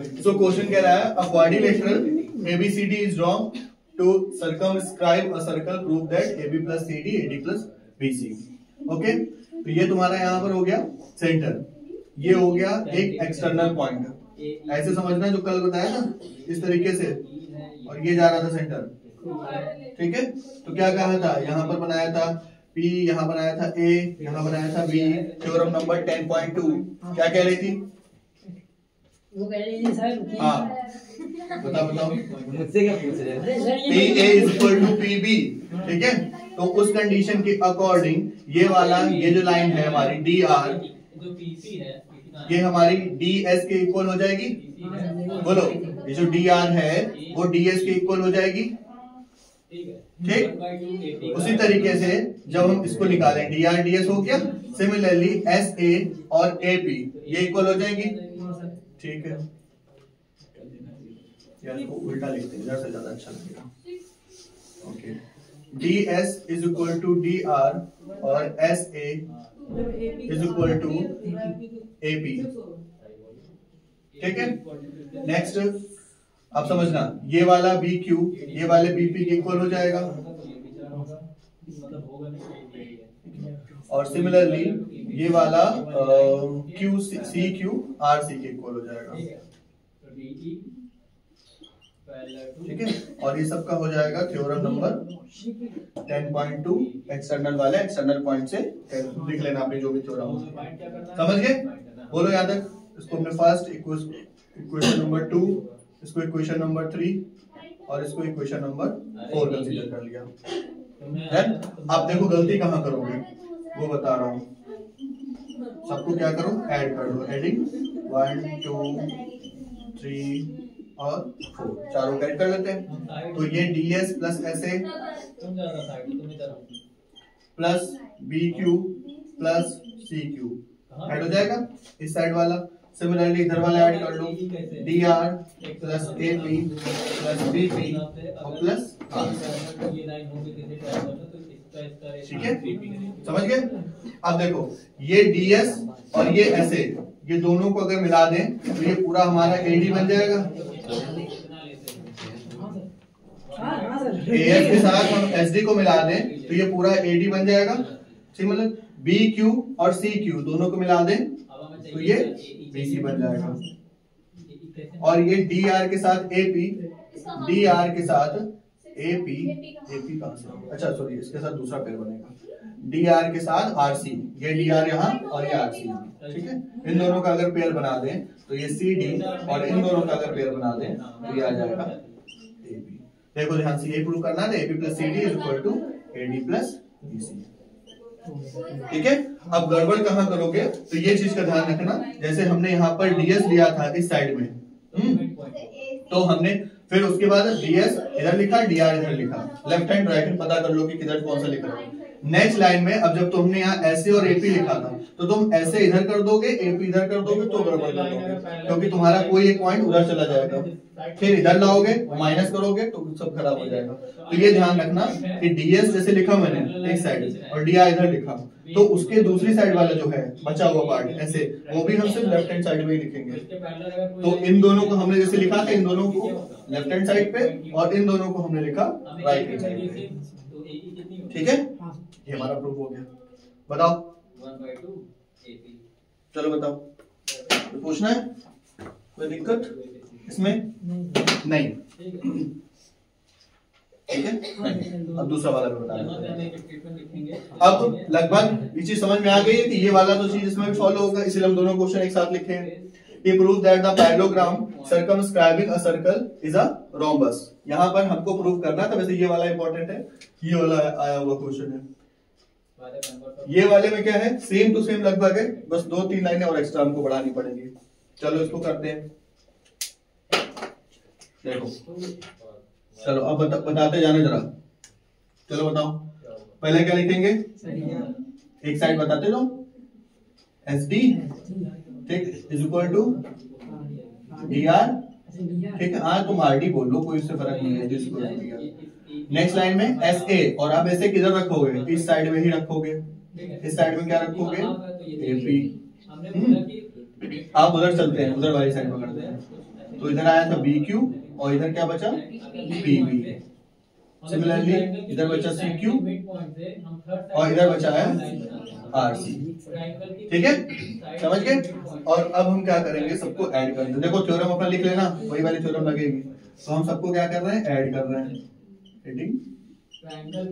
So question कह रहा है a quadrilateral ABCD is drawn to circumscribe a circle, prove that AB plus CD AD plus BC। Okay, तो ये तुम्हारा यहाँ पर हो गया सेंटर, ये हो गया एक एक्सटर्नल पॉइंट, ऐसे समझना जो कल बताया था इस तरीके से, और ये जा रहा था सेंटर। ठीक है, तो क्या कहा था, यहाँ पर बनाया था P, यहाँ बनाया था A, यहाँ बनाया था B। थ्योरम नंबर 10.2 क्या कह रही थी? वो कह रही थी सर। हाँ बताओ मुझसे क्या पूछ रहे हैं? PA is equal to PB। ठीक है, तो उस कंडीशन के अकॉर्डिंग ये वाला, ये जो लाइन है हमारी DR, जो PC है ये हमारी DS के इक्वल हो जाएगी। बोलो, ये जो DR है वो DS के इक्वल हो जाएगी। ठीक, उसी तरीके से जब हम इसको निकालें DR DS हो गया, सिमिलरली SA और AP ये इक्वल हो जाएगी। ठीक है, यार इसको उल्टा लिखते हैं, इधर से ज्यादा अच्छा लगेगा। Okay, DS is equal to DR और SA is equal to AP। ठीक है, नेक्स्ट अब समझना, ये वाला BQ ये वाले BP के इक्वल हो जाएगा, और सिमिलरली ये वाला CQ RC के इक्वल हो जाएगा। ठीक है, और ये सबका हो जाएगा थ्योरम नंबर 10.2 एक्सटर्नल वाले एक्सटर्नल पॉइंट से लिख लेना आपने जो भी थ्योरम हो। समझ गए? बोलो यहाँ तक। इसको हमने फर्स्ट इक्वेशन नंबर 2, इसको इक्वेशन नंबर 3 और इसको इक्वेशन नंबर 4 कंसीडर कर लिया। अब देखो गलती कहाँ करोगे वो बता रहा हूँ, सबको क्या करो, ऐड कर दो। एडिंग 1 2 3 और 4 चारों ऐड कर लेते हैं। तो ये DS plus SA plus BQ plus CQ add हो जाएगा इस साइड वाला। सिमिलरली इधर वाला ऐड कर लो, DR plus AP plus BP और प्लस R। ठीक है, समझ गए? अब देखो ये DS और ये SA, ये दोनों को अगर मिला दें तो ये पूरा हमारा AD बन जाएगा। AS के साथ हम SD को मिला दें तो ये पूरा AD बन जाएगा। मतलब BQ और CQ दोनों को मिला दें तो ये BC बन जाएगा। और ये DR के साथ AP, DR के साथ AP कहां से, अच्छा सॉरी इसके साथ दूसरा पेयर बनेगा, DR के साथ RC, ये DR यहाँ और ये RC यहाँ। ठीक है, इन दोनों का अगर पेयर बना दें तो ये CD और इन दोनों का अगर पेयर बना दें तो ये आ जाएगा AP। देखो ध्यान से, ये प्रूव करना है AP plus CD is equal to AD plus BC। ठीक है, अब गड़बड़ कहाँ करोगे तो ये चीज का ध्यान रखना, जैसे हमने यहाँ पर DS लिया था इस साइड में, तो हमने फिर उसके बाद DS इधर लिखा, DR इधर लिखा, लेफ्ट हैंड राइट हैंड पता कर लो कि किधर कौन सा लिख रहा है। नेक्स्ट लाइन में अब जब तुमने यहाँ SA और AP लिखा था तो तुम SA इधर कर दोगे, AP इधर कर दोगे तो गड़बड़ कर दोगे, क्योंकि तुम्हारा कोई एक पॉइंट उधर चला जाएगा। फिर इधर लाओगे माइनस करोगे तो सब खराब हो जाएगा। तो ये ध्यान रखना कि DS जैसे लिखा मैंने एक साइड और DR इधर लिखा, तो उसके दूसरी साइड वाला जो है बचा हुआ पार्ट ऐसे, वो भी हम सिर्फ लेफ्ट हैंड साइड में ही लिखेंगे। तो इन दोनों को हमने जैसे लिखा था, इन दोनों को लेफ्ट हैंड साइड पे और इन दोनों को हमने लिखा राइट हैंड साइड पे। ठीक है, ये हमारा प्रूफ हो गया। बताओ 1/2 AP। चलो बताओ, तो पूछना है, कोई दिक्कत इसमें नहीं? ठीक है, अब दूसरा वाला भी बता दें। अब लगभग ये चीज समझ में आ गई है कि ये वाला तो चीज इसमें भी फॉलो होगा, इसलिए हम दोनों क्वेश्चन एक साथ लिखे हैं। He proved that the parallelogram circumscribing a circle is a rhombus। यहाँ पर हमको प्रूव करना था, वैसे ये वाला इंपॉर्टेंट है, ये वाला आया हुआ क्वेश्चन है। ये वाले में क्या है, सेम टू सेम लगभग है, बस 2-3 लाइनें और एक्स्ट्रा हमको बढ़ानी पड़ेगी। चलो इसको करते हैं। देखो चलो अब बताते जाने जरा। चलो बताओ, पहले क्या लिखेंगे, एक साइड बताते जाओ, SD ठीक इज इक्वल टू DR। ठीक है, तुम RD बोल लो, कोई इससे फर्क नहीं है जिसको। नेक्स्ट लाइन में SA, और आप ऐसे किधर रखोगे, इस साइड में ही रखोगे। इस साइड में क्या रखोगे, AP। आप उधर चलते हैं, उधर वाली साइड पकड़ते हैं। तो इधर आया था BQ और इधर क्या बचा PB। सिमिलरली इधर बचा CQ और इधर बचा है RC। ठीक है, समझ गए। और अब हम क्या करेंगे, सबको ऐड कर दें। देखो थ्योरम अपना लिख लेना, वही वाली थ्योरम लगेगी। तो हम सबको क्या कर रहे हैं, ऐड कर रहे हैं।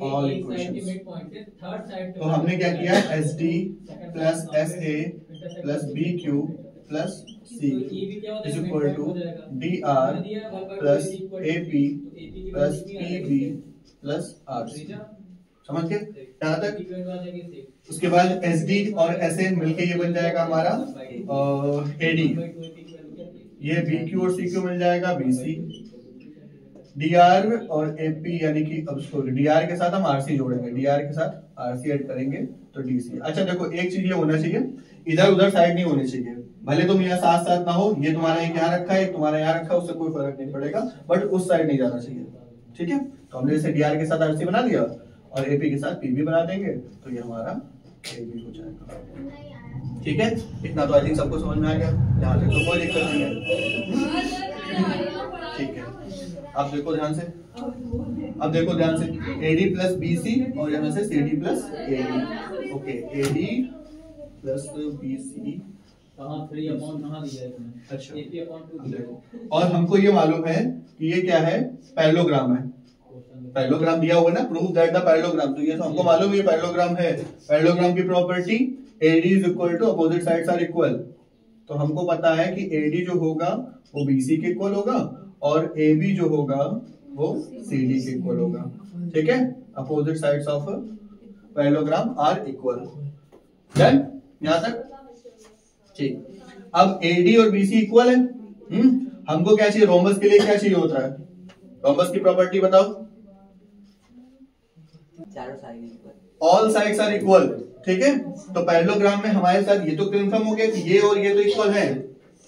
All equations. तो हमने क्या किया, SD plus SA plus BQ plus CQ is equal to DR plus AP plus PB plus RC। समझ गए यहाँ तक। उसके बाद SD और SA मिलके ये बन जाएगा हमारा AD। ये BQ और CQ मिल जाएगा BC। DR और AP यानी कि अब DR के साथ हम RC जोड़ेंगे, DR के साथ RC ऐड करेंगे तो DC। अच्छा देखो एक चीज ये होना चाहिए, इधर उधर साइड नहीं होनी चाहिए। भले तुम यहाँ साथ साथ ना हो, ये तुम्हारा एक यहाँ रखा है, एक तुम्हारा यहाँ रखा है, उससे कोई फर्क नहीं पड़ेगा, बट उस साइड नहीं जाना चाहिए। ठीक है, तो हमने जैसे DR के साथ RC बना दिया और AP के साथ PB बना देंगे तो ये हमारा AB हो जाएगा। ठीक है, इतना तो आई थिंक सबको समझ में आ गया, यहाँ तक तो कोई दिक्कत नहीं है। ठीक है, अब देखो ध्यान से, AD प्लस BC और यहाँ से CD plus AD। Okay, AD plus BC। अच्छा, देखो और हमको ये मालूम है कि ये क्या है, पैरेललोग्राम है। पैरेललोग्राम दिया हुआ ना, प्रूव दैट द पैरेललोग्राम। तो ये तो हमको मालूम है ये पैरेललोग्राम है। पैरेललोग्राम की property AD is equal to opposite sides are equal. तो हमको पता है कि AD जो होगा वो BC के इक्वल होगा और AB जो होगा वो CD के इक्वल होगा। ठीक है, opposite sides of parallelogram are equal. Done यहां तक। ठीक, अब AD और BC इक्वल है। हमको क्या चाहिए, रोम्बस के लिए क्या चाहिए होता है, रोम्बस की प्रॉपर्टी बताओ। All sides are equal. ठीक है, तो पैरेललोग्राम में हमारे साथ ये तो कंफर्म हो गया कि ये और ये तो इक्वल है।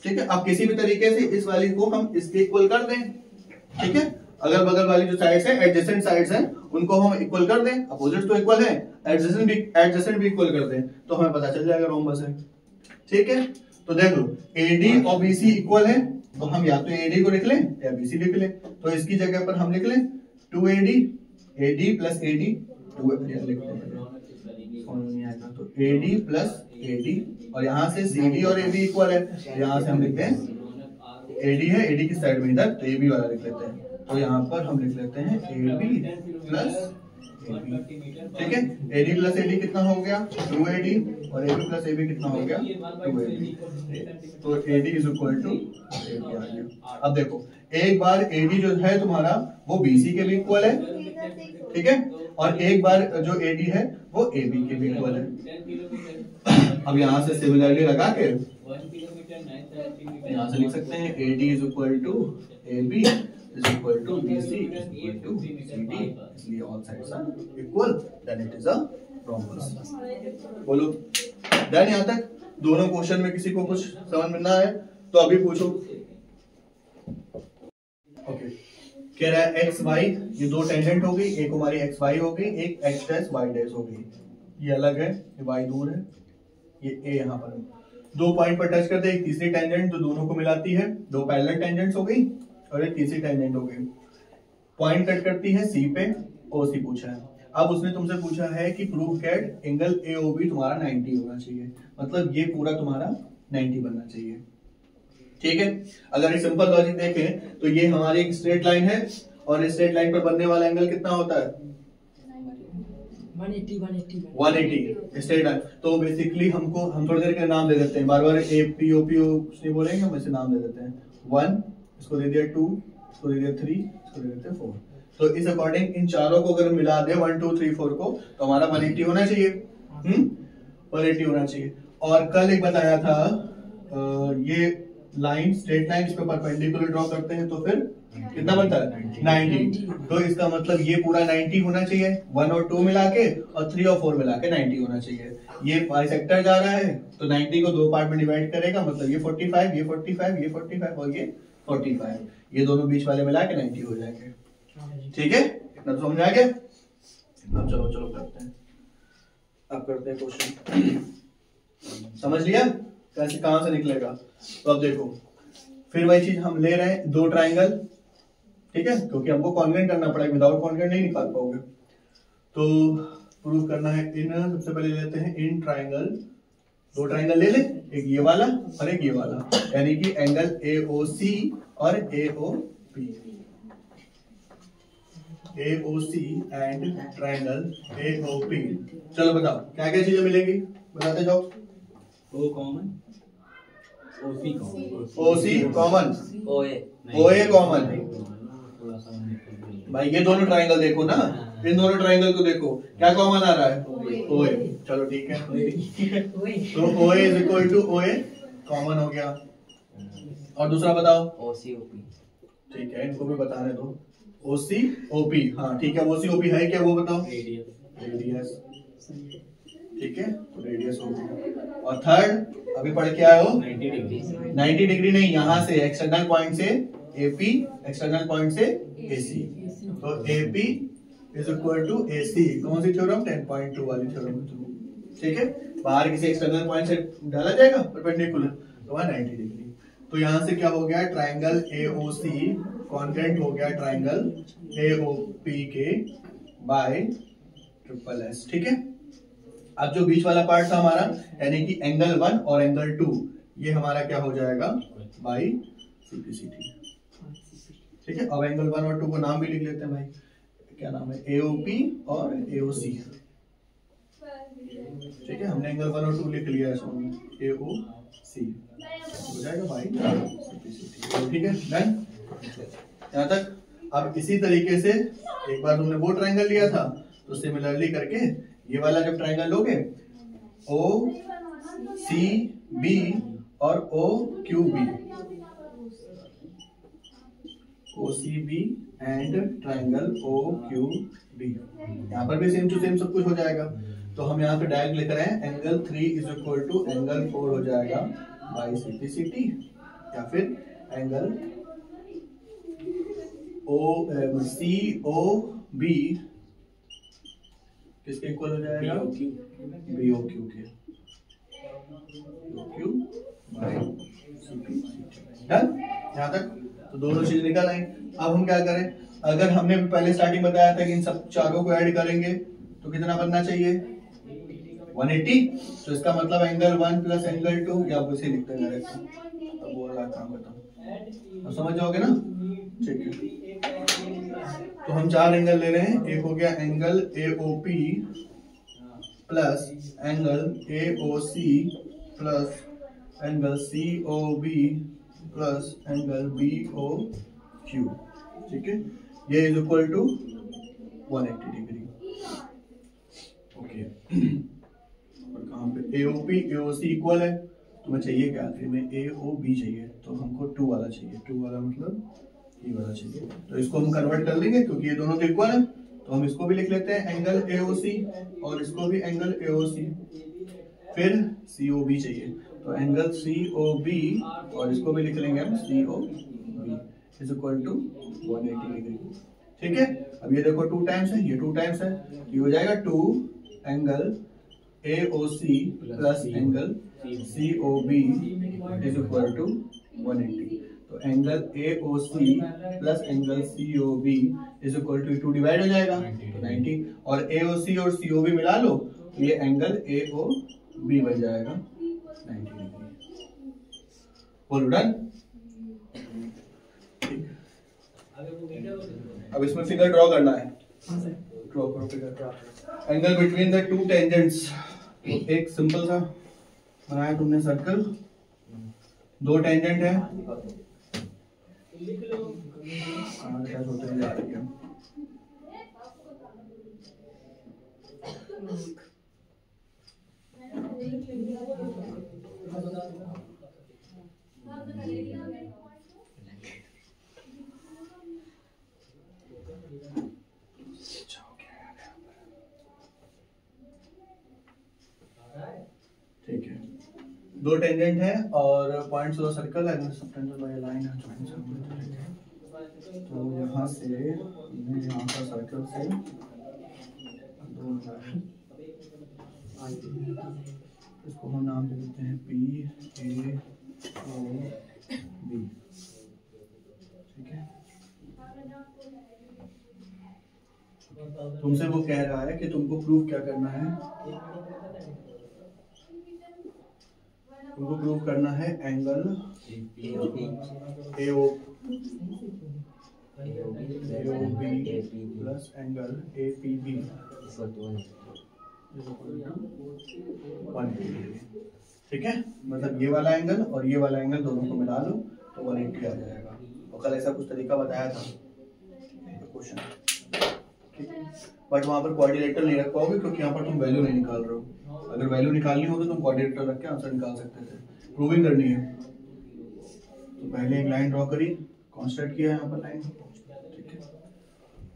ठीक है, अब किसी भी तरीके से इस वाली को हम इसके इक्वल कर दें। ठीक है, अगल बगल वाली जो साइड्स हैं, एडजेसेंट साइड्स हैं, उनको हम इक्वल कर दें। अपोजिट तो इक्वल है, एडजेसेंट भी इक्वल कर दें तो हमें पता चल जाएगा रोम्बस है। ठीक है, तो देख लो AD और BC इक्वल है, तो हम या तो AD को लिख लें या BC लिख लें। तो इसकी जगह पर हम लिख लें 2AD, AD प्लस AD, 2 लिख लें तो AD प्लस AD, और यहाँ से CD और AB इक्वल है, यहाँ से हम लिखते हैं AD है, AD की साइड में इधर तो AB वाला लिख लेते हैं। तो यहाँ पर हम लिख लेते हैं AB प्लस AB। ठीक है, AD प्लस AD कितना हो गया 2AD और AB प्लस AB कितना हो गया 2AD। तो AD is equal to AB आ गया। अब देखो एक बार AD जो है तुम्हारा वो BC के भी इक्वल है। ठीक है, और एक बार जो AD है वो AB के भी इक्वल है। अब यहाँ से सिमिलरली लगा के यहाँ से लिख सकते हैं AD is equal to AB is equal to BC is equal to CD, इसलिए all sides are equal, then it is a rhombus। बोलो डन यहाँ तक। दोनों क्वेश्चन में किसी को कुछ समझ में ना आए तो अभी पूछो। ओके, कह रहा है XY, ये दो टेंजेंट हो गई, एक हमारी XY हो गई, एक X डैश Y डैश हो गई। ये अलग है, ये Y दूर है, ये A यहाँ पर है। दो पॉइंट पर टच करते हैं, एक तीसरी टेंजेंट जो दोनों को मिलाती है, दो पैरेलल टेंजेंट्स हो गई और एक तीसरी टेंजेंट हो गई। पॉइंट कट करती है C पे, OC पूछा है। अब उसने तुमसे पूछा है कि प्रूव दैट एंगल AOB तुम्हारा 90 होना चाहिए, मतलब ये पूरा तुम्हारा 90 बनना चाहिए। ठीक है, अगर एक सिंपल लॉजिक देखें तो ये हमारी एक स्ट्रेट लाइन है और इस स्ट्रेट लाइन पर बनने वाला एंगल कितना होता है 180 स्ट्रेट लाइन। तो बेसिकली हम थोड़ी देर के नाम दे देते हैं, बार बार APOP नहीं बोलेंगे, हम इसे नाम दे देते हैं। 1, इसको दे दिया 2, इसको दे दिया 3, इसको दे देते 4। तो इस अकॉर्डिंग इन चारों को अगर मिला दे 1 2 3 4 को तो हमारा 180 होना चाहिए। 180 होना चाहिए। और कल एक बताया था ये लाइन स्ट्रेट लाइन इस पे परपेंडिकुलर ड्रॉ करते हैं तो फिर कितना बनता है 90। तो इसका मतलब ये पूरा 90 होना चाहिए, 1 और 2 मिला के और 3 और 4 मिला के 90 होना चाहिए। ये बाइसेक्टर जा रहा है तो 90 को दो पार्ट में डिवाइड करेगा, मतलब ये 45, ये 45, ये 45 और ये 45, ये दोनों बीच वाले मिला के 90 हो जाएंगे। ठीक है, इतना तो समझ आ गया। अब चलो करते हैं, अब करते हैं क्वेश्चन। समझ लिया कैसे कहां से निकलेगा। तो अब देखो फिर वही चीज हम ले रहे हैं दो ट्राइंगल, ठीक है, क्योंकि हमको कॉन्ग्रेंट करना पड़ेगा, विदाउट कॉन्ग्रेंट नहीं निकाल पाओगे। तो प्रूव करना है इन, सबसे पहले लेते हैं इन ट्राइंगल, दो ट्राइंगल ले ले, एक ये वाला और एक ये वाला, यानी कि एंगल AOC और AOP, AOC and triangle AOP। चलो बताओ क्या क्या चीजें मिलेंगी, बताते जाओ। O common, OC common, OC common, ओए OA कॉमन। थोड़ा सा भाई ये दोनों ट्राइंगल देखो ना, इन दोनों ट्राइंगल को देखो, क्या कॉमन आ रहा है, OA। चलो ठीक है, तो OA is equal to OA common हो गया। और दूसरा बताओ, OCOP। ठीक है, इनको भी बताने दो, OCOP। हाँ ठीक है, OCOP है क्या वो बताओ, रेडियस, ठीक है, तो रेडियस हो गया। और थर्ड अभी पढ़ के आए हो 90 डिग्री, 90 डिग्री नहीं, यहाँ से एक्सटर्नल पॉइंट से AP, एक्सटर्नल पॉइंट से AC, तो AP is equal to AC। कौन सी थ्योरम, 10.2 वाली थ्योरम, ठीक है। बाहर किसी एक्सटर्नल पॉइंट से डाला जाएगा परपेंडिकुलर, तो 90 डिग्री। तो यहाँ से क्या हो गया, ट्राइंगल AOC कॉन्ग्रेंट हो गया ट्राइंगल AOP के बाय ट्रिपल S, ठीक है। अब जो बीच वाला पार्ट था हमारा, यानी कि एंगल 1 और एंगल 2, ये हमारा क्या हो जाएगा, बाई CPCT, ठीक है। अब एंगल 1 और 2 को नाम भी लिख लेते हैं भाई, क्या नाम है, AOP और AOC, ठीक है। हमने एंगल 1 और 2 लिख लिया है इसमें, AOC हो जाएगा भाई CPCT, ठीक है, डन यहाँ तक। अब इसी तरीके से एक बार तुमने वो ट्राइंगल लिया था, तो सिमिलरली करके ये वाला जब ट्राइंगल लोगे, OCB और OQB, OCB and triangle OQB, यहाँ पर भी सेम टू सेम सब कुछ हो जाएगा। तो हम यहाँ पे डायरेक्ट लिख रहे हैं angle 3 is equal to angle 4 हो जाएगा बाई CPCT, या फिर एंगल COB किसके इक्वल हो जाएगा, BOQ के, BOQ बाई CPCT, डन यहाँ तक। तो दोनों चीज निकल आई। अब हम क्या करें, अगर हमने पहले स्टार्टिंग बताया था कि इन सब चारों को ऐड करेंगे तो कितना बनना चाहिए, 180। तो इसका मतलब एंगल 1 प्लस एंगल 2, या आप इसे लिखते हैं डायरेक्ट, अब वो वाला काम बताओ, अब समझ जाओगे ना, ठीक है। तो हम चार एंगल ले रहे हैं, एक हो गया angle AOP plus angle AOC plus angle COB plus angle BOQ, ठीक है। ये is equal to 180 degree, okay. और कहाँ पे AOP AOC इक्वल है, तुम्हें चाहिए क्या आखिर में, AOB चाहिए, तो हमको 2 वाला चाहिए, 2 वाला मतलब ये वाला चाहिए। तो इसको हम कन्वर्ट कर लेंगे क्योंकि ये दोनों तो इक्वल है, तो हम इसको भी लिख लेते हैं एंगल AOC और इसको भी एंगल AOC। फिर COB चाहिए, तो एंगल COB और इसको भी लिख लेंगे हम COB is equal to 180 degree, ठीक है। अब ये देखो 2 टाइम्स है, ये 2 टाइम्स है, ये हो जाएगा 2 angle AOC plus angle COB is equal to 180। तो angle AOC plus angle COB is equal to 2 divide हो जाएगा, तो 90, और AOC और COB मिला लो तो ये एंगल AOB बन जाएगा 90 डिग्री। बोलो डन। अब इसमें फिगर ड्रॉ करना है, ड्रॉ करो figure, angle between the 2 tangents. एक सिंपल सा बनाया तुमने सर्कल, 2 टेंजेंट है, क्या होता है जा रही है, ठीक है। 2 टेंजेंट है और पॉइंट्स ऑफ सर्कल है, सबटेंजेंट बाय लाइन है, तो यहाँ से यहाँ का सर्कल से 2 इसको हम नाम दे देते हैं PAOB, ठीक है, तुमसे वो कह रहा है कि तुमको प्रूव क्या करना है, तुमको प्रूव करना है angle AOB plus angle APB 180। ठीक है, मतलब ये वाला एंगल और ये वाला एंगल दोनों को मिला लो तो 180 आ जाएगा। और कल ऐसा कुछ तरीका बताया था क्वेश्चन, बट वहां पर कोऑर्डिनेटर नहीं रख पाओगे क्योंकि यहाँ पर तुम वैल्यू नहीं निकाल रहे हो। अगर वैल्यू निकालनी हो तो तुम कोऑर्डिनेटर रख के आंसर निकाल सकते थे। प्रूविंग करनी है तो पहले एक लाइन ड्रॉ करी, कंस्ट्रक्ट किया यहाँ पर लाइन, ठीक है,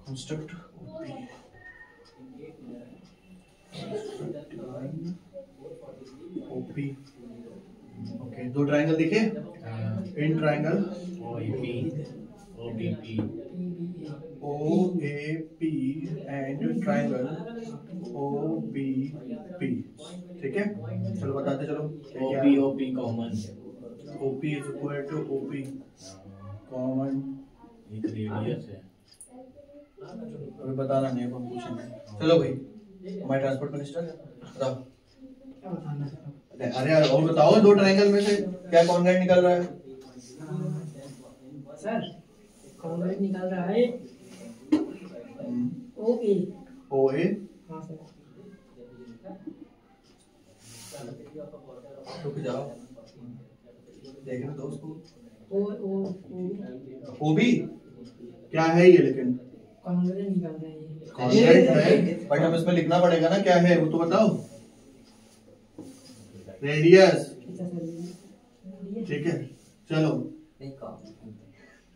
कंस्ट्रक्ट OP। ओके, दो ट्रायंगल दिखे, in triangle OAP and triangle OBP। ठीक है, चलो बताते चलो। OP common, OP is equal to OP common, एक रेडियस है। अभी बताना नहीं है, हम पूछेंगे। चलो भाई, हमारे ट्रांसपोर्ट मिनिस्टर बताओ। अरे यार और बताओ, दो ट्रायंगल में से क्या कॉन्ग्रेंट निकल रहा है? सर कॉन्ग्रेंट निकल रहा है OA। हाँ सर, रुक जाओ, देखना दोस्त को। OB क्या है ये, लेकिन कॉन्ग्रेंट निकल रहा है ये। कॉन्ग्रेंट है, बट हम इसमें लिखना पड़ेगा ना क्या है वो तो बताओ। रेडियस, ठीक है, चलो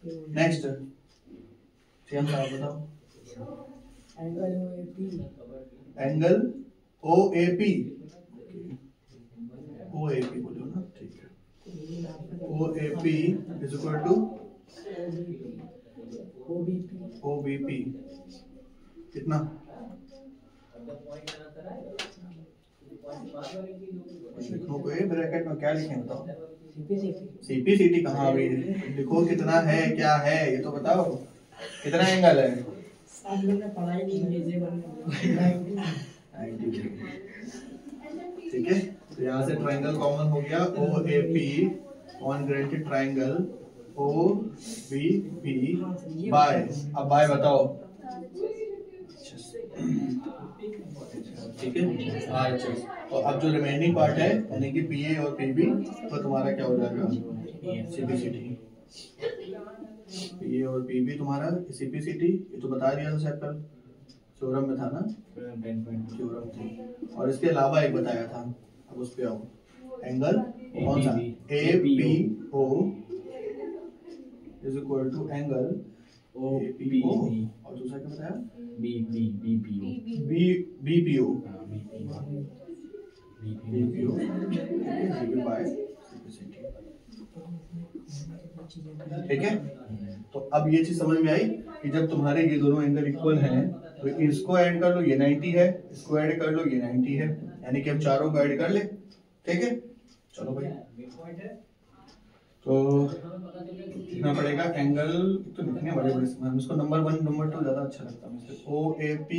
नेक्स्ट सीएम साहब बताओ। एंगल OAP बोलो ना, ठीक है। OAP is equal to OBP कितना? ब्रैकेट में क्या लिखें बताओ? CPCT कहाँ अभी लिखो, कितना है क्या है ये तो बताओ, कितना एंगल है? ठीक है, तो यहाँ से ट्रायंगल कॉमन हो गया OAP कॉन्ग्रेंटेड ट्रायंगल OBP बाय, अब बाय बताओ। ठीक है, अच्छा, तो अब जो रिमेनिंग पार्ट है यानी कि PA और PB तो तुम्हारा क्या हो जाएगा? CPCT। PA और PB तुम्हारा CPCT, ये तो बता दिया था सर कल, थ्योरम में था ना, थ्योरम थी। और इसके अलावा एक बताया था, अब उस पे आओ। एंगल कौन सा? APO is equal to angle OPO, और दूसरा क्या बताया? BPO by CPCT। ठीक है, तो अब ये चीज समझ में आई कि जब तुम्हारे ये दोनों एंगल इक्वल हैं तो इसको ऐड कर लो, ये 90 है, इसको ऐड कर लो, ये 90 है, यानी कि हम चारों को ऐड कर ले। ठीक है, चलो भाई, तो लिखना पड़ेगा एंगल, तो लिखने बड़े बड़े समय, इसको नंबर 1 नंबर 2 ज्यादा अच्छा लगता है मुझे। OAP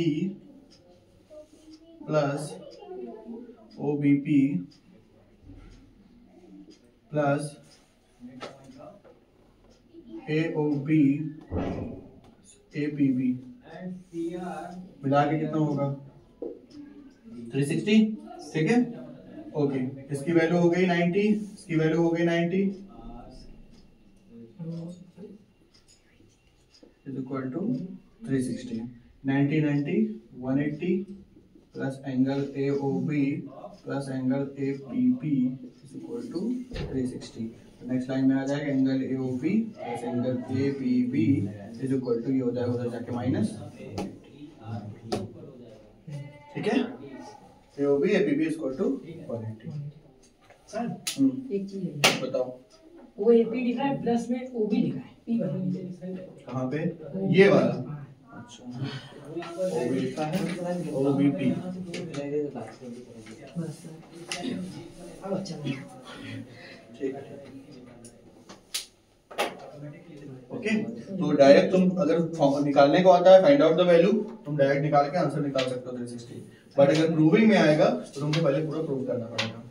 plus OBP plus AOB APB मिला के कितना होगा? 360। ठीक है, ओके, इसकी वैल्यू हो गई 90, इसकी वैल्यू हो गई 90 is equal to 360। 90 90 180 plus angle AOB plus angle APB is equal to 360। Next line में आ जाएगा angle AOB plus angle APB is equal to, ये हो जाएगा उधर जाके माइनस। ठीक है, AOB APB is equal to 180। Sir एक चीज है, बताओ। OAP लिखा है प्लस में OB लिखा है, P बना दीजिए। कहाँ पे? ये वाला, अच्छा, OB लिखा है OBP। अब अच्छा ठीक है, ओके। ओके, तो डायरेक्ट तुम अगर निकालने को आता है फाइंड आउट द वैल्यू, तुम डायरेक्ट निकाल के आंसर निकाल सकते हो 360। बट अगर प्रूविंग में आएगा तो तुमको पहले पूरा प्रूव करना पड़ेगा।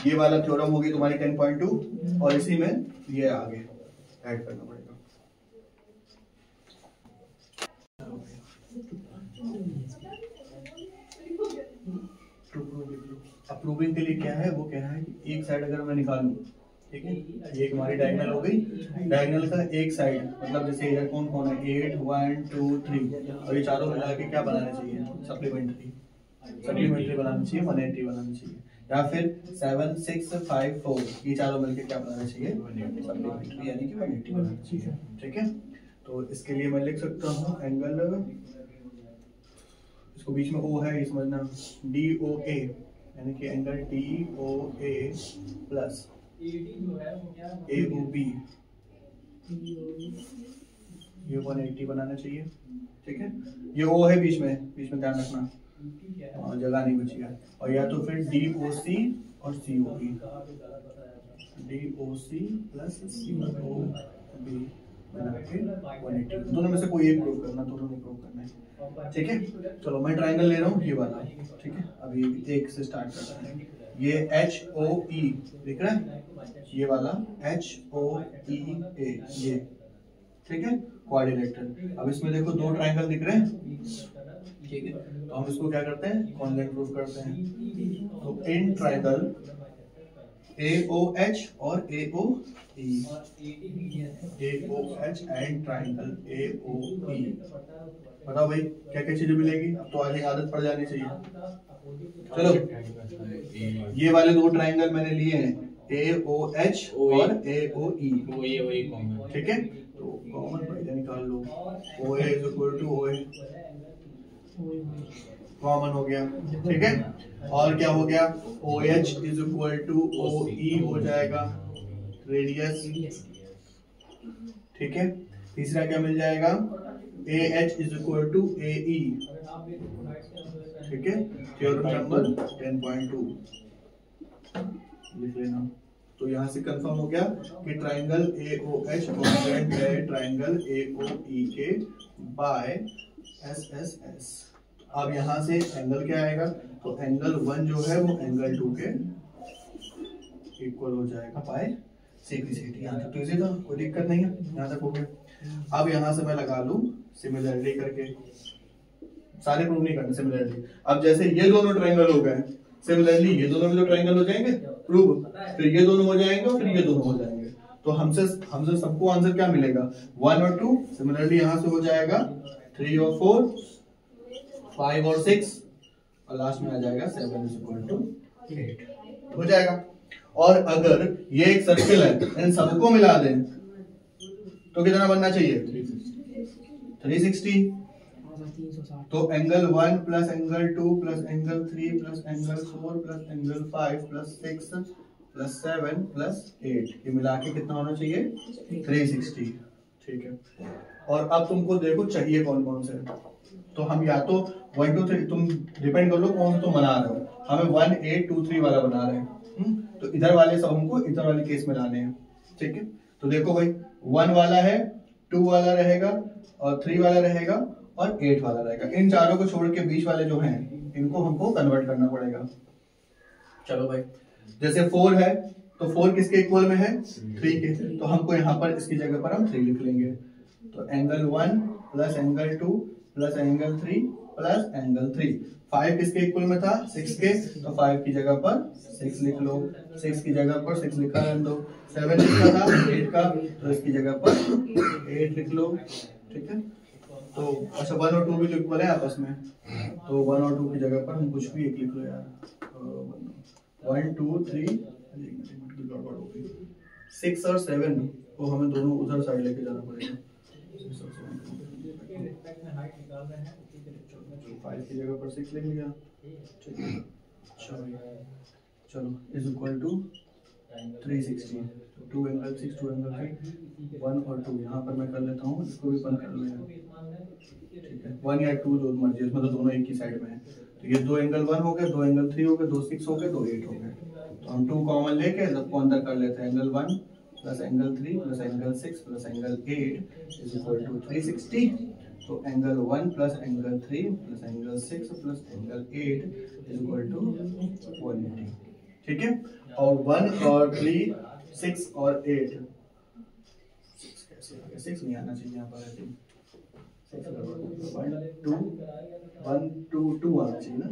ये वाला थ्योरम होगी तुम्हारी 10.2 और इसी में ये आगे ऐड करना पड़ेगा। प्रूविंग के लिए क्या है, वो कह रहा है कि एक साइड अगर मैं निकालूं, ठीक है, ये हमारी डायगोनल हो गई, डायगोनल का एक साइड मतलब जैसे इधर कौन कौन है 8 1 2 3 और ये चारों मिला के क्या बनाना चाहिए, सप्लीमेंट्री बनानी चाहिए, 180 बनानी चाहिए, या फिर 7 6 5 4 ये चारों मिलके क्या बनाना चाहिए, सप्लीमेंट्री यानी कि 180 बनाना चाहिए। ठीक है, तो इसके लिए मैं लिख सकता हूँ एंगल, इसको बीच में ओ है ये समझना, DOA यानी कि एंगल DOA प्लस AOB ये 180 बनाना चाहिए। ठीक है, ये O है बीच में ध्यान रखना, जगह नहीं बची है। और या तो फिर DOC और COB, DOC प्लस COB बना के 180, दोनों में से कोई एक प्रूव करना, दोनों में प्रूव करना है। ठीक है, चलो मैं ट्रायंगल ले रहा हूँ ये वाला। ठीक है, अभी एक से स्टार्ट करते हैं। ये HOE दिख रहा है, ये वाला HOEA ये, ठीक है, क्वाड्रिलेटरल। अब इसमें देखो दो ट्रायंगल दिख रहे हैं, ठीक है, तो हम इसको क्या करते हैं, कॉन्वेक्स प्रूफ करते हैं। तो इन ट्रायंगल AOH और AOE, AOH and triangle AOE, बताओ भाई क्या क्या चीजें मिलेगी। अब तो आगे आदत पड़ जानी चाहिए। चलो ये वाले दो ट्रायंगल मैंने लिए हैं AOH और AOE, ठीक है, तो कॉमन फायदा निकाल लो। OA is equal to OA, common हो गया। ठीक है, और क्या हो गया, OH is equal to OE हो जाएगा, रेडियस। ठीक है, तीसरा क्या मिल जाएगा, AH is equal to AE। ठीक है, थ्योरम नंबर 10.2 लिख लेना। तो यहाँ से कंफर्म हो गया कि ट्रायंगल AOH कॉन्ग्रुएंट है ट्रायंगल AOE के बाय SSS। अब यहाँ से एंगल क्या आएगा, तो एंगल 1 जो है वो एंगल 2 के इक्वल हो जाएगा बाय CP/CD। यहाँ तक तो इजी था, कोई दिक्कत नहीं है, यहाँ तक हो गया। अब यहाँ से मैं लगा लूं सिमिलरिटी करके, सारे प्रूव नहीं करने सिमिलरिटी। अब जैसे ये दोनों ट्रायंगल हो गए, सिमिलरली ये दोनों भी तो ट्रायंगल हो जाएंगे प्रूव, फिर ये दोनों हो जाएंगे और फिर ये दोनों हो जाएंगे। तो हमसे सबको आंसर क्या मिलेगा, 1 और 2। सिमिलरली यहाँ से हो जाएगा 3 और 4, 5 और 6 और लास्ट में आ जाएगा 7 इज इक्वल टू 8 हो जाएगा। और अगर ये एक सर्किल है, इन सबको मिला दें तो कितना बनना चाहिए, 360। तो angle 1 plus angle 2 plus angle 3 plus angle 4 plus angle 5 plus 6 plus 7 plus 8 ये मिला के कितना होना चाहिए, 360। ठीक है, और अब तुमको देखो चाहिए कौन कौन से, तो हम या तो 1 2 3, तुम डिपेंड कर लो कौन सा तुम बना रहे हो। हमें 1 8 2 3 वाला बना रहे हैं, तो इधर वाले सब हमको इधर वाले केस में लाने हैं। ठीक है, तो देखो भाई 1 वाला है, 2 वाला रहेगा और 3 वाला रहेगा और 8 वाला रहेगा। इन चारों को छोड़ के बीच वाले जो हैं इनको हमको कन्वर्ट करना पड़ेगा। चलो भाई, जैसे 4 है तो 4 किसके इक्वल में है, 3 के, तो हमको यहाँ पर इसकी जगह पर हम 3 लिख लेंगे। तो angle 1 plus angle 2 plus angle 3 plus angle 3। 5 किसके इक्वल में था, 6 के, तो 5 की जगह पर 6 लिख लो, 6 की जगह पर 6 लिखा रहने दो। 7 लिखा था 8 का, तो इसकी जगह पर 8 लिख लो। ठीक है, तो अच्छा 1 और 2 भी इक्वल है आपस में, तो 1 और 2 की जगह पर हम कुछ भी एक लिख लो यार। 1 2 3 6 और 7 को हमें दोनों उधर साइड लेके जाना पड़ेगा। 5 की जगह पर 6 लिख लिया। ठीक है, चलो is equal to 360। 2 angle 6 2 angle 3 1 और 2 यहाँ पर मैं कर लेता हूँ, इसको भी बंद कर लेना। ठीक है, 1 या 2 जो मर्जी, इसमें तो दोनों एक ही साइड में है। तो ये 2 एंगल 1 हो गए, 2 एंगल 3 हो गए, 2 6 हो गए, 2 8 हो गए। तो हम 2 कॉमन लेके सबको अंदर कर लेते हैं। Angle 1 plus angle 3 plus angle 6 plus angle 8 is equal to 360। तो angle 1 plus angle 3 plus angle 6 plus angle 8 is equal to 180। ठीक है, और 1 और 3 6 और 8 6 कैसे आ गया, 6 नहीं आना चाहिए यहाँ पर, 1 2 आना चाहिए ना,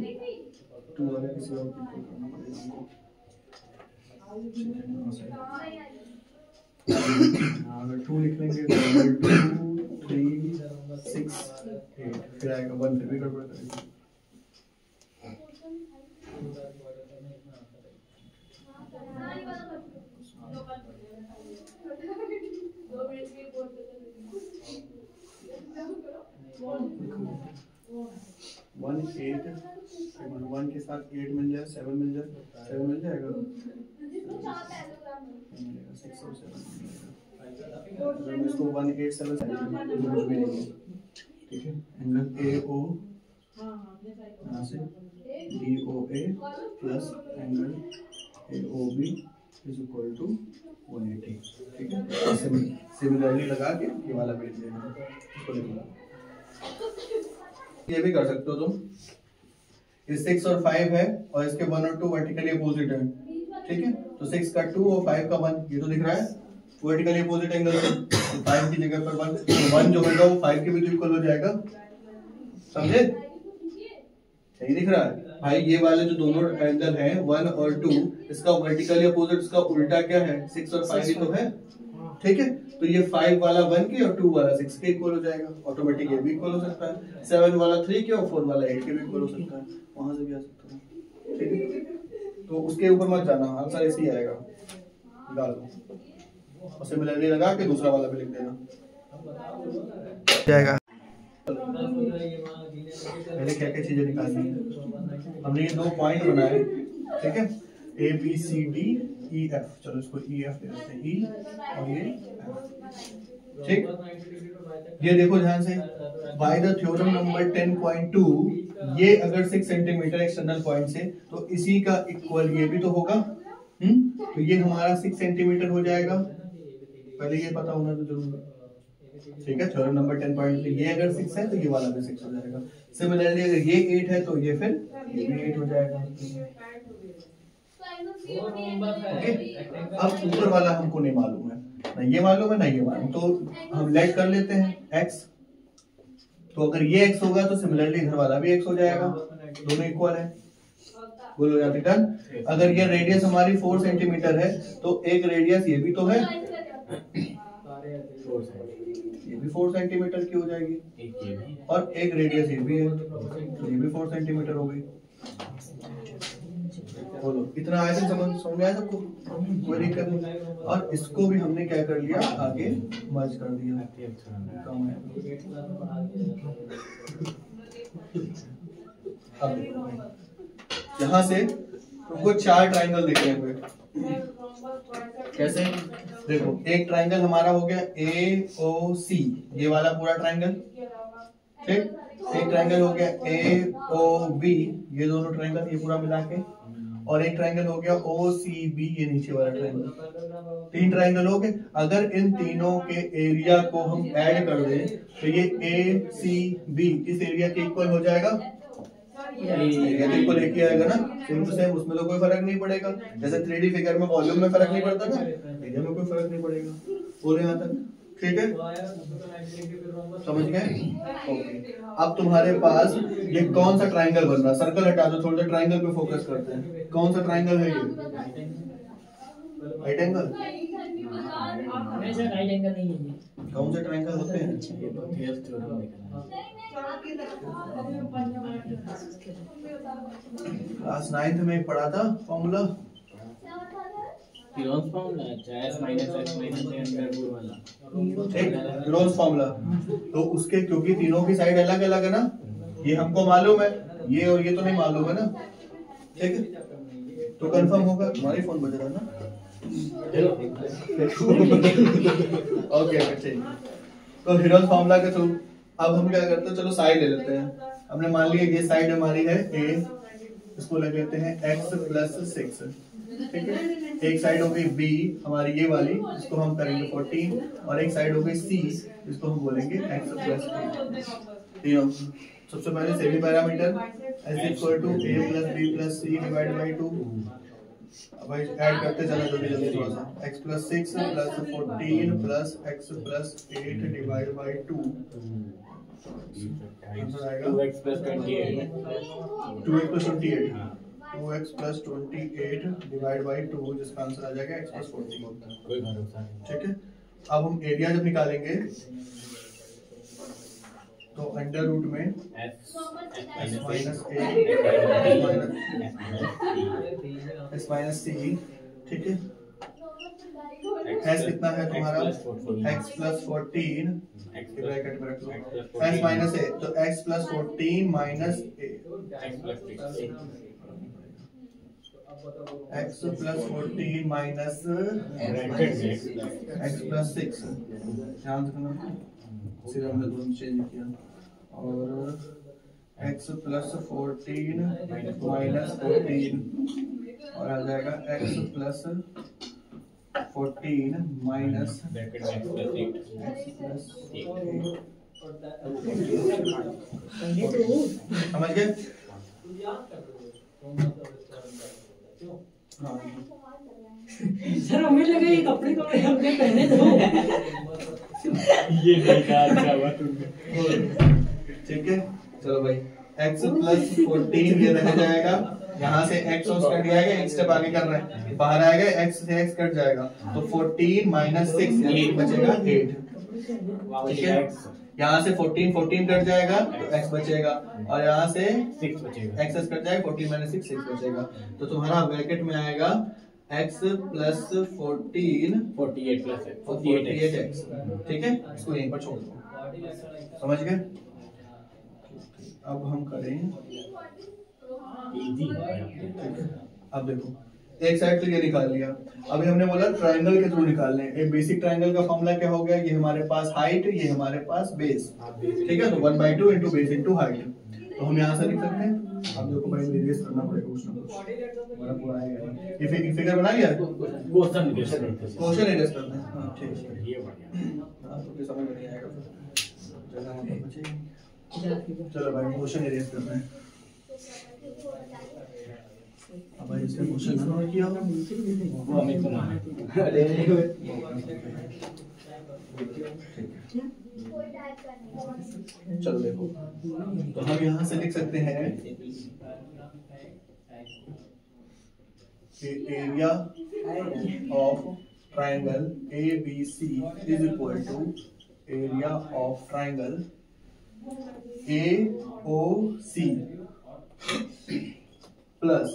2 वाला किसी और की करना पड़ेगा हमको। अगर 2 लिख लेंगे तो 2 3 6 8 फिर आएगा 1, फिर भी गड़बड़ करेगा। वन 8 1 के साथ 8 मिल जाए, 7 मिल जाए, 7 मिल जाएगा, 6 और 7 अगर मैं इसको 1 8 7 कुछ भी नहीं है। ठीक है, एंगल ए ओ यहाँ से D O A plus angle A O B is equal to 180। ठीक है, सिमिलरली लगा के ये वाला भी लिख लेना, इसको लिख लो। ये भी कर सकते हो तुम, ये 6 और 5 है और इसके 1 और 2 वर्टिकली अपोजिट है। ठीक है, तो 6 का 2 और 5 का 1 ये तो दिख रहा है वर्टिकली अपोजिट एंगल से, तो 5 की जगह पर 1, तो 1 जो होगा वो 5 के भी तो इक्वल हो जाएगा। समझे, सही दिख रहा है भाई। ये वाले जो दोनों एंगल हैं 1 और 2, इसका वर्टिकली अपोजिट, इसका उल्टा क्या है, 6 और 5 ही तो है। ठीक है, तो ये 5 वाला 1 के और 2 वाला 6 के इक्वल हो जाएगा, ऑटोमेटिक ये भी इक्वल हो सकता है। 7 वाला 3 के और 4 वाला 8 के भी इक्वल हो सकता है, वहां से भी आ सकता है। ठीक है, तो उसके ऊपर मत जाना, आंसर ऐसे ही आएगा, डाल दो और सिमिलरली लगा के दूसरा वाला भी लिख देना जाएगा। पहले क्या क्या चीजें निकालनी है, हमने ये 2 पॉइंट बनाए। ठीक है, A B C D E F, चलो इसको ई एफ ले लेते हैं, ई और ये एफ। ठीक, ये देखो ध्यान से, बाय द थ्योरम नंबर 10.2 ये अगर 6 सेंटीमीटर एक्सटर्नल पॉइंट से, तो इसी का इक्वल ये भी तो होगा। तो ये हमारा 6 सेंटीमीटर हो जाएगा, पहले ये पता होना तो जरूरी। ठीक है, थ्योरम नंबर 10.2 ये अगर 6 है तो ये वाला भी 6 हो जाएगा। सिमिलरली अगर ये 8 है तो ये फिर ये भी 8 हो जाएगा। ओके, अब ऊपर वाला हमको नहीं मालूम है, ना ये मालूम है ना ये मालूम, तो हम लेट कर लेते हैं x। तो अगर ये x होगा तो सिमिलरली इधर वाला भी x हो जाएगा, दोनों इक्वल है, बोलो या डन। अगर ये रेडियस हमारी 4 सेंटीमीटर है तो एक रेडियस ये भी तो है, ये भी 4 सेंटीमीटर की हो जाएगी, और एक रेडियस ये भी है तो ये भी 4 सेंटीमीटर हो गई। बोलो इतना आया समझ में आया सबको, कोई दिक्कत नहीं। और इसको भी हमने क्या कर लिया, आगे मर्ज कर दिया। अब यहाँ से तुमको 4 ट्राइंगल दिखे हुए, कैसे, देखो एक ट्राइंगल हमारा हो गया ए ओ सी, ये वाला पूरा ट्राइंगल। ठीक, एक ट्राइंगल हो गया ए ओ बी, ये दोनों ट्राइंगल ये पूरा मिला के, और एक ट्राइंगल हो गया ओ सी बी, ये नीचे वाला ट्राइंगल। 3 ट्राइंगल हो गए। अगर इन तीनों के एरिया को हम ऐड कर दें तो ये ए सी बी इस एरिया के इक्वल हो जाएगा, एरिया के इक्वल एक ही आएगा ना, सेम टू सेम, उसमें तो कोई फर्क नहीं पड़ेगा। जैसे 3D फिगर में वॉल्यूम में फर्क नहीं पड़ता ना, एरिया में कोई फर्क नहीं पड़ेगा। बोले यहाँ तक ठीक है, समझ गए? ओके, अब तुम्हारे पास ये कौन सा ट्राइंगल बन रहा है, सर्कल हटा दो, थोड़ा सा ट्राइंगल पे फोकस करते हैं। कौन सा ट्राइंगल है ये, राइट एंगल? राइट एंगल नहीं है, कौन से ट्राइंगल होते हैं? क्लास 9th में पढ़ा था formula, किरोन्स formula, s - x - a वाला, ठीक, किरोन्स फॉर्मूला। तो उसके क्योंकि तीनों की साइड अलग अलग है ना, ये हमको मालूम है, ये और ये तो नहीं मालूम है ना। ठीक है, तो कंफर्म होगा। तुम्हारी फोन बज रहा है ना, ओके ठीक। तो किरोन्स फॉर्मूला के थ्रू अब हम क्या करते हैं, चलो साइड ले लेते हैं। हमने मान लिया ये साइड हमारी है a, इसको लग लेते हैं x + 6। ठीक है, एक साइड हो गई बी हमारी ये वाली, इसको हम करेंगे 14, और एक साइड हो गई सी, इसको हम बोलेंगे x प्लस तीनों। सबसे पहले semi perimeter s equal to a plus b plus c divide by 2। अब भाई ऐड करते चला जल्दी जल्दी थोड़ा सा, x plus 6 plus 14 plus x plus 8 divide by 2 आएगा 2x plus 28 2x plus 28 2x plus 28 divide by 2, जिसका आंसर आ जाएगा x प्लस 14। कोई भरोसा नहीं। ठीक है, अब हम एरिया जब निकालेंगे तो अंडर रूट में s माइनस सी, ठीक है, s कितना है तुम्हारा x प्लस 14 के ब्रैकेट में रख लो s माइनस a, तो x plus 14 minus a x plus 14 minus x plus 6, ध्यान रखना सिर्फ हमने दोनों चेंज किया, और x प्लस 14 माइनस 14 और आ जाएगा x प्लस 14 माइनस ब्रैकेट में x plus 8 x प्लस पहले तो समझ गए? हाँ सर हमें लगा ये कपड़े कपड़े हमने पहने तो ये बेकार क्या हुआ तुमने। ठीक है, चलो भाई x प्लस 14 ये रह जाएगा, यहाँ से x और कट जाएगा, एक स्टेप आगे कर रहे हैं, बाहर आएगा x से x कट जाएगा, तो 14 माइनस 6 यानी बचेगा 8। ठीक है, यहाँ से 14 कट जाएगा तो x बचेगा, और यहाँ से 6 बचेगा। x कट जाएगा, 14 माइनस 6 बचेगा, तो तुम्हारा ब्रैकेट में आएगा x प्लस 14 48 plus 48x। ठीक है, इसको यहीं पर छोड़ दो, समझ गए? अब हम करें, इजी। अब देखो एक साइड तो ये निकाल लिया, अभी हमने बोला ट्रायंगल के थ्रू निकालने हैं। एक बेसिक ट्रायंगल का फॉर्मूला क्या हो गया, ये हमारे पास हाइट, ये हमारे पास बेस, ठीक है, तो 1/2 इंटू बेस इंटू हाइट, तो हम यहाँ से लिख सकते हैं। अब देखो भाई रेडियस करना पड़ेगा कुछ ना कुछ, हमारा पूरा आएगा ये फिगर बना लिया, क्वेश्चन क्वेश्चन एड्रेस करना है। हाँ ठीक है, ये बढ़िया। हाँ तो फिर समझ में नहीं आएगा, फिर जगह मतलब बचेगी। चलो भाई क्वेश्चन एड्रेस करना है। अब भाई इसका क्वेश्चन नोट किया होगा, वो हमें सुना है। चलो देखो, तो हम यहाँ से लिख सकते हैं कि area of triangle ABC is equal to area of triangle AOC plus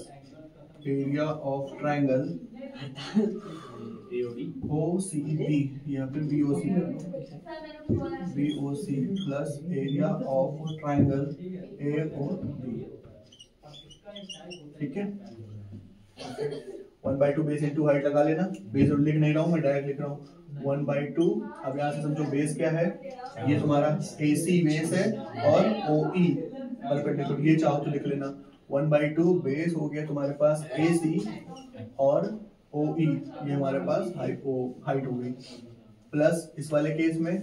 area of triangle OCB या फिर BOC plus area of triangle AOB। ठीक है, 1/2 बेस इंटू हाइट लगा लेना, बेस लिख नहीं रहा हूँ मैं, डायरेक्ट लिख रहा हूँ 1/2। अब यहाँ से समझो बेस क्या है, ये तुम्हारा AC बेस है और OE परपेंडिकुलर, ये चाहो तो लिख लेना। 1/2 बेस हो गया तुम्हारे पास AC और OE, ये हमारे पास हाइट हो गई, प्लस इस वाले केस में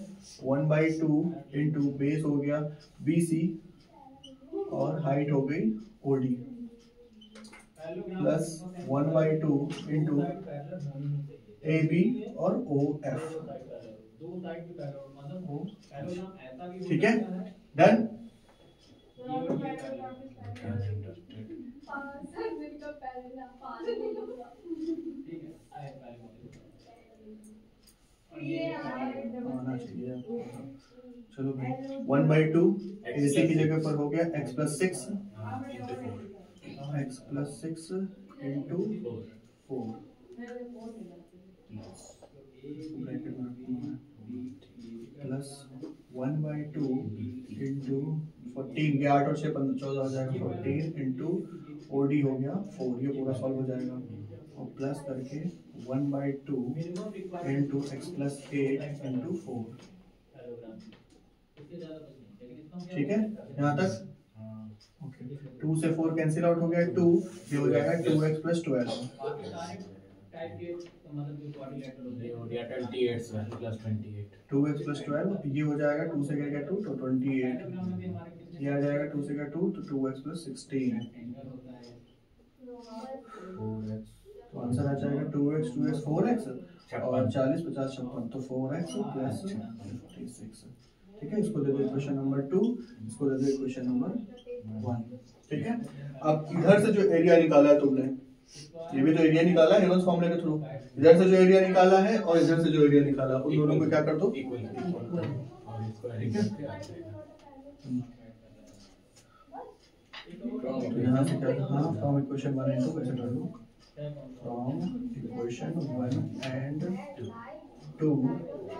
1/2 इंटू बेस हो गया BC और हाइट हो गई OD, प्लस 1/2 इंटू AB और OF। ठीक है, डन। आना चाहिए। चलो भाई 1/2 AC की जगह पर हो गया x प्लस 6 इंटू 4 ब्रैकेट में रखूंगा, प्लस 1/2 इंटू 14, ये 8 और 6 14 हो जाएगा, 14 इंटू OD हो गया 4, ये पूरा सॉल्व हो जाएगा, और प्लस करके 1/2 इंटू x प्लस 8 इंटू 4। ठीक है, यहाँ तक ओके। 2 से 4 कैंसिल आउट हो गया, 2, ये हो जाएगा 2x प्लस 12। ये हो गया 28 सर प्लस 28 2x प्लस 12 ये हो जाएगा 2 से क्या 2 तो 28, ये आ जाएगा 2 से क्या 2 तो 2x प्लस 16, 4x तो आंसर आ जाएगा 2x 4x और 40 50 56 तो 4x प्लस 56। ठीक है, इसको दे दो इक्वेशन नंबर 2, इसको दे दो इक्वेशन नंबर 1। ठीक है, अब इधर से जो एरिया निकाला है तुमने, ये भी तो एरिया निकाला है हेरोन्स फॉर्मूले के थ्रू, इधर से जो एरिया निकाला है और इधर से जो एरिया निकाला उन दोनों को क्या कर दो इक्वल और इसको ऐड करके आ जाएगा तो यहाँ से क्या, हाँ फ्रॉम इक्वेशन 1 एंड 2 कैसे कर लो, फ्रॉम इक्वेशन 1 एंड 2,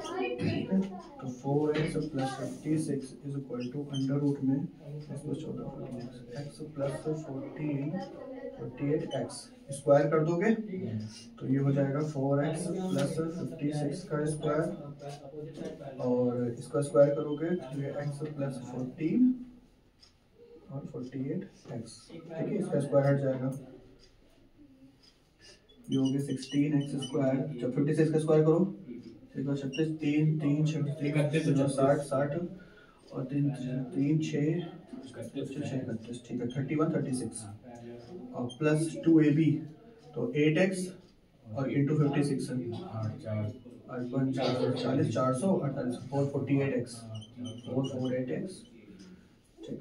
ठीक है, तो 4x plus 56 is equal to under root में इसको 14 x प्लस 48x स्क्वायर कर दोगे तो ये हो जाएगा 4x प्लस 56 का स्क्वायर और इसका स्क्वायर करोगे तो ये x प्लस 14 और 48x। ठीक है, इसका स्क्वायर हट जाएगा, ये हो गया 16x स्क्वायर, जब 56 का स्क्वायर करो 36 3 3 36 60 और 3 3 6 31, ठीक है 31 36 और प्लस 2ab तो 8x और इंटू 56 और 40 448 448x 448x। ठीक है,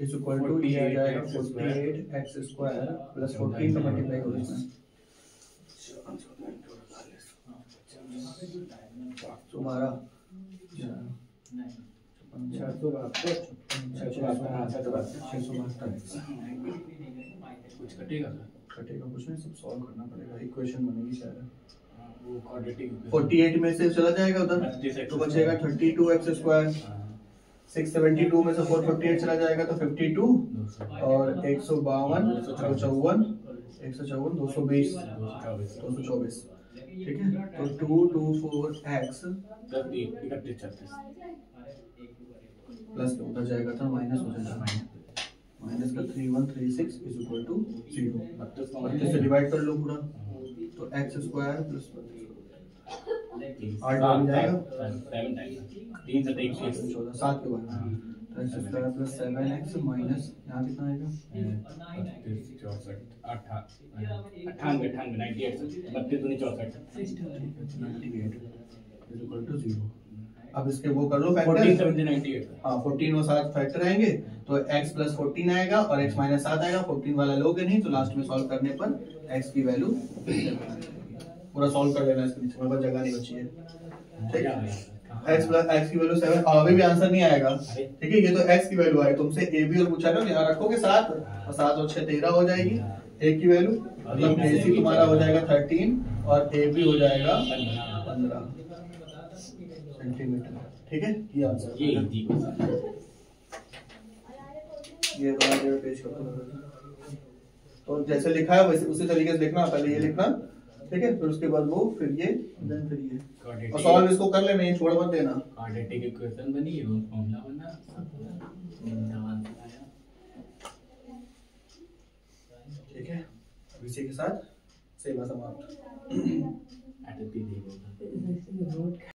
इज इक्वल टू ये आ जाएगा 48x स्क्वायर प्लस 14 का मल्टीप्लाई करो इसमें 672 कुछ कटेगा सर कटेगा कुछ नहीं, सब सॉल्व करना पड़ेगा, इक्वेशन बनेगी शायद वो क्वाड्रेटिक 48 में से चला जाएगा उधर तो बचेगा 32x स्क्वायर, 672 में से 448 चला जाएगा तो 52 और 152 154 220 ठीक है, तो 224x प्लस का उधर जाएगा था माइनस हो जाएगा, माइनस का 3136 इज इक्वल टू 0, 32 से डिवाइड कर लो पूरा तो x स्क्वायर प्लस 8 बन जाएगा 3 से 3 14 7 के बाद तो x square plus 7x minus यहाँ कितना आएगा 98 अब इसके वो कर लो फैक्टर, हाँ 14 और 7 फैक्टर आएंगे तो x प्लस 14 आएगा और x माइनस 7 आएगा, 14 वाला लोगे नहीं तो लास्ट में सॉल्व करने पर x की वैल्यू पूरा सॉल्व कर लेना, इसके नीचे बस जगह नहीं बची है। ठीक है, x प्लस x की वैल्यू 7 अभी भी आंसर नहीं आएगा। ठीक है, ये तो x की वैल्यू आई, तुमसे a भी और पूछा ना, यहाँ रखोगे 7 और 7 और 6 13 हो जाएगी, a की वैल्यू मतलब ac तुम्हारा हो जाएगा 13 और a भी हो जाएगा 15 सेंटीमीटर। ठीक है, ये आंसर ये पेज कर तो जैसे लिखा है वैसे उसी तरीके से लिखना, पहले ये लिखना, ठीक है, फिर उसके बाद वो फिर ये फिर ये और सॉल्व इसको कर लेना, ये छोड़ मत देना। क्वाड्रेटिक इक्वेशन बनी, रोल्स फॉर्मूला बना, ठीक है, इसी के साथ सेवा समाप्त।